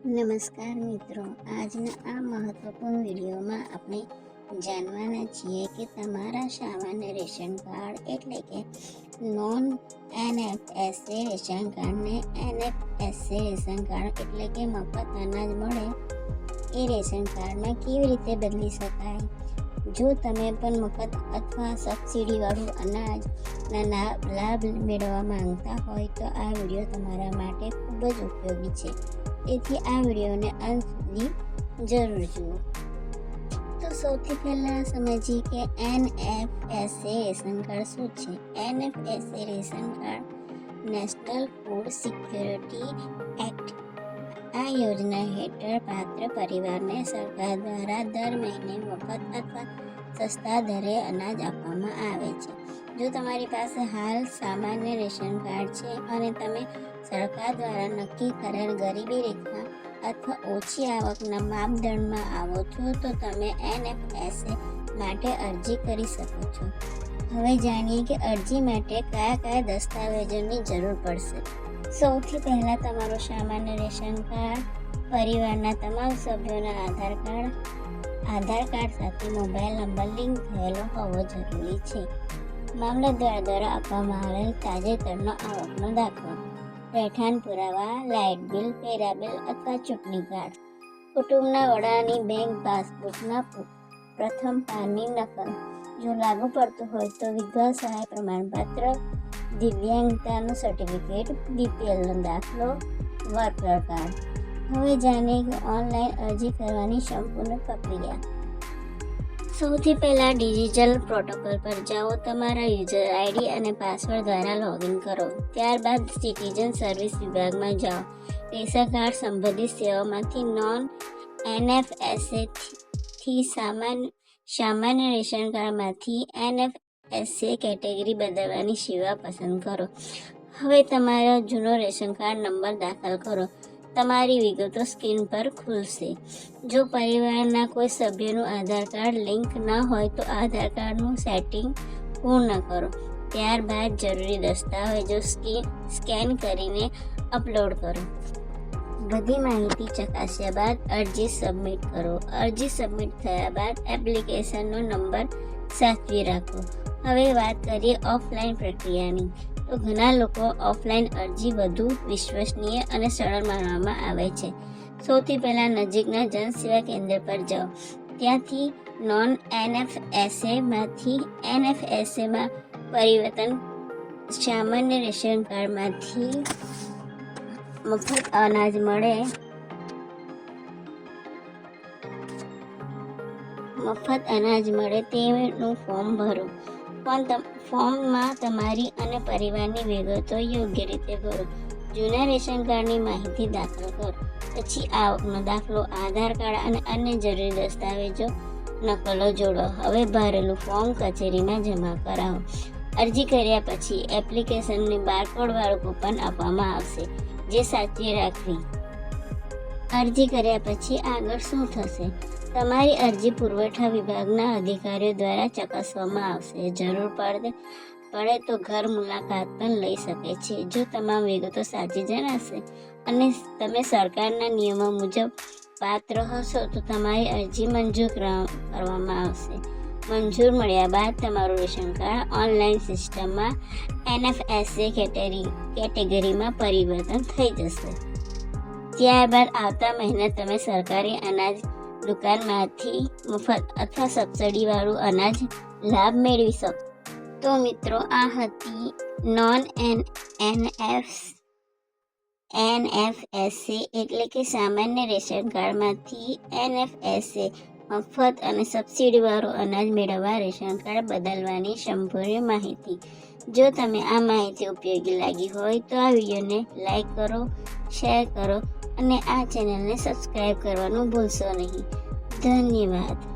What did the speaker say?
નમસ્કાર મિત્રો, આજના આ મહત્વપૂર્ણ વિડીયોમાં આપણે જાણવાના છીએ કે તમારા સામાન્ય રેશન કાર્ડ એટલે કે નોન NFSA રેશન કાર્ડને NFSA રેશન કાર્ડ એટલે કે મફત અનાજ મળે એ રેશન કાર્ડમાં કેવી રીતે બદલી શકાય. જો તમે પણ મફત અથવા સબસિડીવાળું અનાજના લાભ મેળવવા માંગતા હોય તો આ વિડીયો તમારા માટે ખૂબ જ ઉપયોગી છે. તેથી આ વિડીયોને અંત સુધી જરૂર જુઓ. તો સૌથી પહેલાં સમજીએ કે NFSA રેશન કાર્ડ શું છે. NFSA ration card national food security act. આ યોજના હેઠળ પાત્ર પરિવારને સરકાર દ્વારા દર મહિને મફત અથવા સસ્તા દરે અનાજ આપવામાં આવે છે. જો તમારી પાસે હાલ સામાન્ય રેશન કાર્ડ છે અને તમે સરકાર દ્વારા નક્કી કરેલ ગરીબી રેખા અથવા ઓછી આવકના માપદંડમાં આવો છો તો તમે NFSA માટે અરજી કરી શકો છો. હવે જાણીએ કે અરજી માટે કયા દસ્તાવેજોની જરૂર પડશે. સૌથી પહેલાં તમારું સામાન્ય રેશન કાર્ડ, પરિવારના તમામ સભ્યોના આધાર કાર્ડ સાથે મોબાઈલ નંબર લિંક થયેલો હોવો જરૂરી છે. મામલતદાર દ્વારા આપવામાં આવેલ તાજેતરનો આવકનો દાખલો, રહેઠાણ પુરાવા, લાઇટ બિલ, પેરા બિલ અથવા ચૂંટણી કાર્ડ, કુટુંબના વડાની બેંક પાસબુકના પ્રથમ પાનની નકલ, જો લાગુ પડતું હોય તો વિધવા સહાય પ્રમાણપત્ર, દિવ્યાંગતાનું સર્ટિફિકેટ, BPLનો દાખલો, વર્કર કાર્ડ. હવે જાણીએ કે ઓનલાઈન અરજી કરવાની સંપૂર્ણ પ્રક્રિયા. સૌથી પહેલાં ડિજિટલ પોર્ટલ પર જાઓ. તમારા યુઝર ID અને પાસવર્ડ દ્વારા લોગિન કરો. ત્યારબાદ સિટીઝન સર્વિસ વિભાગમાં જાઓ. રેશન કાર્ડ સંબંધિત સેવામાંથી નોન NFSA થી સામાન્ય રેશન કાર્ડમાંથી NFSA કેટેગરી બદલવાની સેવા પસંદ કરો. હવે તમારો જૂનો રેશન કાર્ડ નંબર દાખલ કરો. તમારી વિગતો સ્ક્રીન પર ખુલશે. જો પરિવારના કોઈ સભ્યનું આધાર કાર્ડ લિંક ન હોય તો આધાર કાર્ડનું સેટિંગ પૂર્ણ કરો. ત્યારબાદ જરૂરી દસ્તાવેજો સ્કેન કરીને અપલોડ કરો. બધી માહિતી ચકાસ્યા બાદ અરજી સબમિટ કરો. અરજી સબમિટ થયા બાદ એપ્લિકેશનનો નંબર સાચવી રાખો. હવે વાત કરીએ ઓફલાઈન પ્રક્રિયાની. તો ઘણા લોકો ઓફલાઈન અરજી વધુ વિશ્વસનીય અને સરળ માનવામાં આવે છે. સૌથી પહેલાં નજીકના જનસેવા કેન્દ્ર પર જાઓ. ત્યાંથી નોન NFSA માંથી NFSAમાં પરિવર્તન. સામાન્ય રેશન કાર્ડમાંથી મફત અનાજ મળે તેનું ફોર્મ ભરો. ફોર્મમાં તમારી અને પરિવારની વિગતો યોગ્ય રીતે ભરો. જૂના રેશન કાર્ડની માહિતી દાખલ કરો. પછી આવકનો દાખલો, આધાર કાર્ડ અને અન્ય જરૂરી દસ્તાવેજો નકલો જોડો. હવે ભરેલું ફોર્મ કચેરીમાં જમા કરાવો. અરજી કર્યા પછી એપ્લિકેશનની બારકોડવાળું કૂપન આપવામાં આવશે, જે સાચવી રાખવી. અરજી કર્યા પછી આગળ શું થશે? તમારી અરજી પુરવઠા વિભાગના અધિકારીઓ દ્વારા ચકાસવામાં આવશે. જરૂર પડે તો ઘર મુલાકાત પણ લઈ શકે છે. જો તમામ વિગતો સાચી જણાશે અને તમે સરકારના નિયમો મુજબ પાત્ર હશો તો તમારી અરજી મંજૂર કરવામાં આવશે. મંજૂર મળ્યા બાદ તમારું રેશન કાર્ડ ઓનલાઈન સિસ્ટમમાં NFSA કેટેગરીમાં પરિવર્તન થઈ જશે. ત્યારબાદ આવતા મહિને તમે સરકારી અનાજ દુકાનમાંથી મફત અથવા સબસિડીવાળું અનાજ લાભ મેળવી શકો. તો મિત્રો, આ હતી નોન NFSA એટલે કે સામાન્ય રેશન કાર્ડમાંથી NFSA મફત અને સબસિડીવાળું અનાજ મેળવવા રેશન કાર્ડ બદલવાની સંપૂર્ણ માહિતી. જો તમે આ માહિતી ઉપયોગી લાગી હોય તો આ વિડીયોને લાઈક કરો, શેર કરો અને આ ચેનલને સબસ્ક્રાઈબ કરવાનું ભૂલશો નહીં. ધન્યવાદ.